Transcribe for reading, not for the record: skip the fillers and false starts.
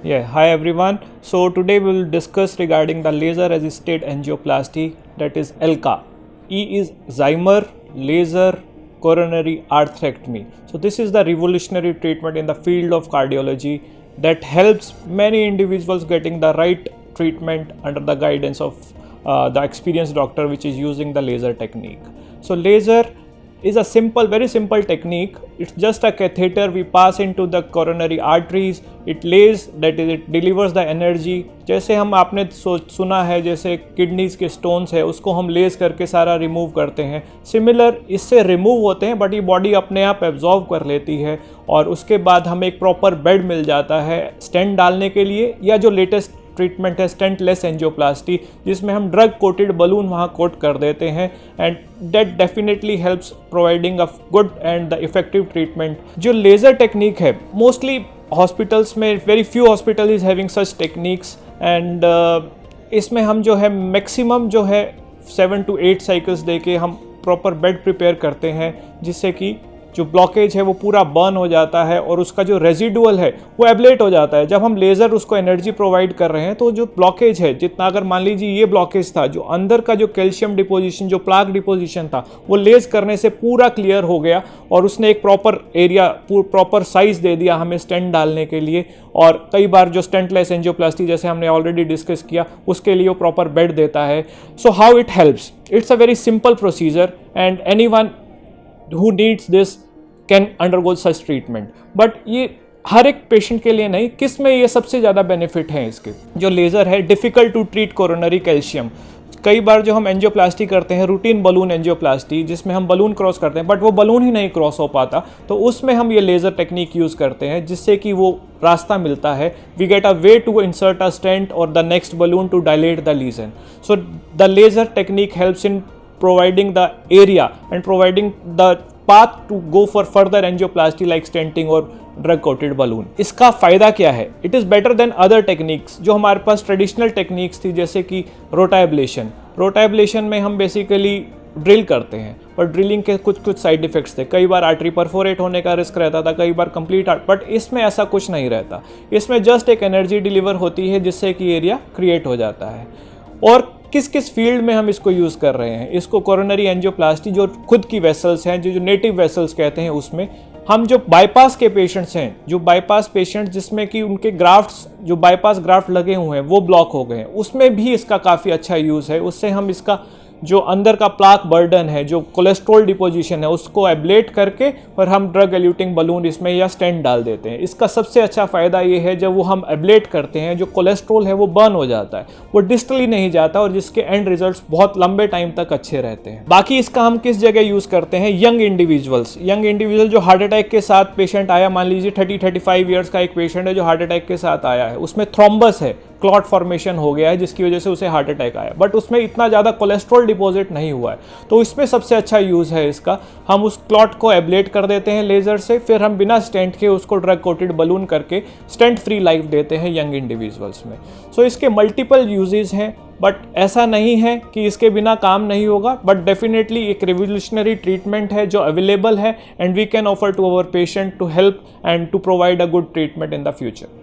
Yeah, hi everyone. So today we will discuss regarding the laser assisted angioplasty, that is ELCA. E is Zimmer laser coronary arthrectomy. So this is the revolutionary treatment in the field of cardiology that helps many individuals getting the right treatment under the guidance of the experienced doctor which is using the laser technique. So laser is a very simple technique. It's just a catheter we pass into the coronary arteries. It lays, that is, it delivers the energy. जैसे हम आपने सुना है जैसे kidneys के stones है उसको हम लेस करके सारा रिमूव करते हैं, सिमिलर इससे रिमूव होते हैं बट ये बॉडी अपने आप एब्जॉर्व कर लेती है और उसके बाद हमें एक प्रॉपर बेड मिल जाता है स्टेंट डालने के लिए, या जो लेटेस्ट ट्रीटमेंट है स्टेंटलेस एंजियोप्लास्टी जिसमें हम ड्रग कोटेड बलून वहाँ कोट कर देते हैं and that definitely helps providing a good and the effective treatment. जो लेज़र टेक्निक है मोस्टली हॉस्पिटल्स में very few hospital is having such techniques and इसमें हम जो है मैक्सिमम जो है 7 to 8 साइकिल्स दे के हम प्रॉपर बेड प्रिपेयर करते हैं जिससे कि जो ब्लॉकेज है वो पूरा बर्न हो जाता है और उसका जो रेजिडुअल है वो एब्लेट हो जाता है. जब हम लेज़र उसको एनर्जी प्रोवाइड कर रहे हैं तो जो ब्लॉकेज है जितना, अगर मान लीजिए ये ब्लॉकेज था, जो अंदर का जो कैल्शियम डिपोजिशन, जो प्लाक डिपोजिशन था, वो लेज़ करने से पूरा क्लियर हो गया और उसने एक प्रॉपर एरिया, प्रॉपर साइज़ दे दिया हमें स्टेंट डालने के लिए. और कई बार जो स्टेंटलेस एंजियोप्लास्टी जैसे हमने ऑलरेडी डिस्कस किया उसके लिए वो प्रॉपर बेड देता है. So how it helps, it's a very simple procedure and anyone who needs this can undergo such treatment. But ये हर एक पेशेंट के लिए नहीं. किस में ये सबसे ज़्यादा बेनिफिट हैं इसके, जो लेज़र है difficult to treat coronary calcium. कई बार जो हम एंजियोप्लास्टी करते हैं रूटीन बलून एंजियोप्लास्टी जिसमें हम बलून क्रॉस करते हैं बट वो बलून ही नहीं क्रॉस हो पाता, तो उसमें हम ये लेज़र टेक्निक यूज़ करते हैं जिससे कि वो रास्ता मिलता है. We get a way to insert a stent और the next balloon to dilate the lesion. So the laser technique helps in providing the area and providing the path to go for further angioplasty like stenting or drug coated balloon. इसका फ़ायदा क्या है? It is better than other techniques जो हमारे पास traditional techniques थी जैसे कि रोटाएब्लेशन. रोटाएब्लेशन में हम बेसिकली ड्रिल करते हैं पर ड्रिलिंग के कुछ साइड इफ़ेक्ट्स थे. कई बार आर्टरी परफोरेट होने का रिस्क रहता था, कई बार कंप्लीट बट इसमें ऐसा कुछ नहीं रहता. इसमें जस्ट एक एनर्जी डिलीवर होती है जिससे कि एरिया क्रिएट हो जाता है. और किस किस फील्ड में हम इसको यूज़ कर रहे हैं, इसको कोरोनरी एंजियोप्लास्टी जो खुद की वेसल्स हैं, जो नेटिव वेसल्स कहते हैं, उसमें हम जो बाईपास के पेशेंट्स हैं, जो बाईपास पेशेंट जिसमें कि उनके ग्राफ्ट्स, जो बाईपास ग्राफ्ट लगे हुए हैं वो ब्लॉक हो गए हैं, उसमें भी इसका काफ़ी अच्छा यूज़ है. उससे हम इसका जो अंदर का प्लाक बर्डन है, जो कोलेस्ट्रॉल डिपोजिशन है, उसको एब्लेट करके और हम ड्रग एल्यूटिंग बलून इसमें या स्टेंट डाल देते हैं. इसका सबसे अच्छा फ़ायदा ये है जब वो हम एब्लेट करते हैं जो कोलेस्ट्रॉल है वो बर्न हो जाता है, वो डिस्टली नहीं जाता और जिसके एंड रिजल्ट्स बहुत लंबे टाइम तक अच्छे रहते हैं. बाकी इसका हम किस जगह यूज़ करते हैं, यंग इंडिविजुअल जो हार्ट अटैक के साथ पेशेंट आया, मान लीजिए 30-35 ईयर्स का एक पेशेंट है जो हार्ट अटैक के साथ आया है, उसमें थ्रोम्बस है, क्लॉट फॉर्मेशन हो गया है जिसकी वजह से उसे हार्ट अटैक आया, बट उसमें इतना ज़्यादा कोलेस्ट्रॉल डिपॉजिट नहीं हुआ है, तो इसमें सबसे अच्छा यूज़ है इसका. हम उस क्लॉट को एब्लेट कर देते हैं लेज़र से, फिर हम बिना स्टेंट के उसको ड्रग कोटेड बलून करके स्टेंट फ्री लाइफ देते हैं यंग इंडिविजुअल्स में. सो इसके मल्टीपल यूजेस हैं बट ऐसा नहीं है कि इसके बिना काम नहीं होगा, बट डेफिनेटली एक रिवोल्यूशनरी ट्रीटमेंट है जो अवेलेबल है and we can offer to our patient to help and to provide a good treatment in the future.